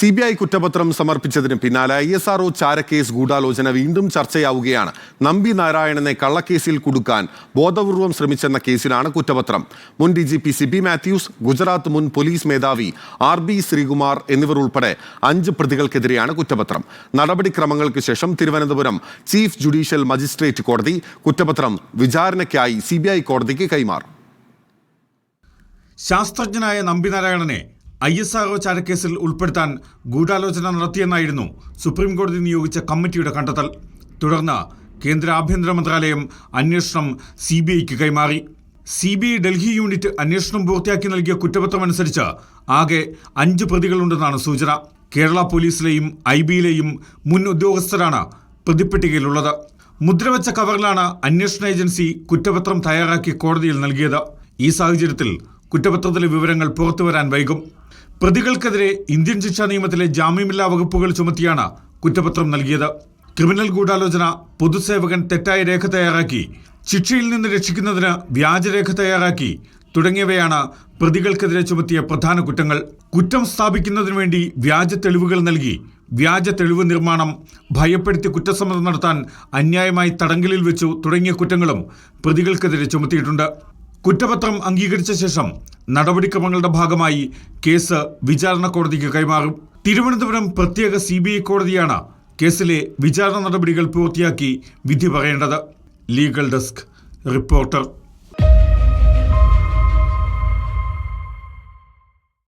CBI കുറ്റപത്രം സമർപ്പിച്ചതിന് പിന്നാലെ ISRO ചാരക്കേസ് ഗൂഢാലോചന വീണ്ടും ചർച്ചയാവുകയാണ്. നമ്പി നാരായണനെ കള്ളക്കേസിൽ കുടുക്കാൻ ബോധപൂർവം ശ്രമിച്ചെന്ന കേസിലാണ് കുറ്റപത്രം. മുൻ DGP CB മാത്യൂസ്, ഗുജറാത്ത് മുൻ പോലീസ് മേധാവി RB ശ്രീകുമാർ എന്നിവർ ഉൾപ്പെടെ 5 പ്രതികൾക്കെതിരെയാണ് കുറ്റപത്രം. നടപടിക്രമങ്ങൾക്ക് ശേഷം തിരുവനന്തപുരം ചീഫ് ജുഡീഷ്യൽ മജിസ്ട്രേറ്റ് കോടതി കുറ്റപത്രം വിചാരണയ്ക്കായി CBI കോടതിക്ക് കൈമാറും. ശാസ്ത്രജ്ഞനായ നമ്പി നാരായണനെ ISRO ചാരക്കേസിൽ ഉൾപ്പെടുത്താൻ ഗൂഢാലോചന നടത്തിയെന്നായിരുന്നു സുപ്രീം കോടതി നിയോഗിച്ച കമ്മിറ്റിയുടെ കണ്ടെത്തൽ. തുടർന്ന് കേന്ദ്ര ആഭ്യന്തര മന്ത്രാലയം അന്വേഷണം CBIക്ക് കൈമാറി. CBI ഡൽഹി യൂണിറ്റ് അന്വേഷണം പൂർത്തിയാക്കി നൽകിയ കുറ്റപത്രമനുസരിച്ച് ആകെ 5 പ്രതികളുണ്ടെന്നാണ് സൂചന. കേരള പോലീസിലെയും IBയിലെയും മുൻ ഉദ്യോഗസ്ഥരാണ് പ്രതിപ്പട്ടികയിലുള്ളത്. മുദ്രവെച്ച കവറിലാണ് അന്വേഷണ ഏജൻസി കുറ്റപത്രം തയ്യാറാക്കി കോടതിയിൽ നൽകിയത്. ഈ സാഹചര്യത്തിൽ കുറ്റപത്രത്തിലെ വിവരങ്ങൾ പുറത്തുവരാൻ വൈകും. പ്രതികൾക്കെതിരെ ഇന്ത്യൻ ശിക്ഷാ നിയമത്തിലെ ജാമ്യമില്ലാ വകുപ്പുകൾ ചുമത്തിയാണ് കുറ്റപത്രം നൽകിയത്. ക്രിമിനൽ ഗൂഢാലോചന, പൊതുസേവകൻ തെറ്റായ രേഖ തയ്യാറാക്കി, ശിക്ഷയിൽ നിന്ന് രക്ഷിക്കുന്നതിന് വ്യാജരേഖ തയ്യാറാക്കി തുടങ്ങിയവയാണ് പ്രതികൾക്കെതിരെ ചുമത്തിയ പ്രധാന കുറ്റങ്ങൾ. കുറ്റം സ്ഥാപിക്കുന്നതിനു വേണ്ടി വ്യാജ തെളിവുകൾ നൽകി, വ്യാജ തെളിവ് നിർമ്മാണം, ഭയപ്പെടുത്തി കുറ്റസമ്മതം നടത്താൻ അന്യായമായി തടങ്കലിൽ വെച്ചു തുടങ്ങിയ കുറ്റങ്ങളും പ്രതികൾക്കെതിരെ ചുമത്തിയിട്ടുണ്ട്. കുറ്റപത്രം അംഗീകരിച്ച ശേഷം നടപടിക്രമങ്ങളുടെ ഭാഗമായി കേസ് വിചാരണ കോടതിക്ക് കൈമാറും. തിരുവനന്തപുരം പ്രത്യേക CBI കോടതിയാണ് കേസിലെ വിചാരണ നടപടികൾ പൂർത്തിയാക്കി വിധി പറയേണ്ടത്. Legal desk reporter.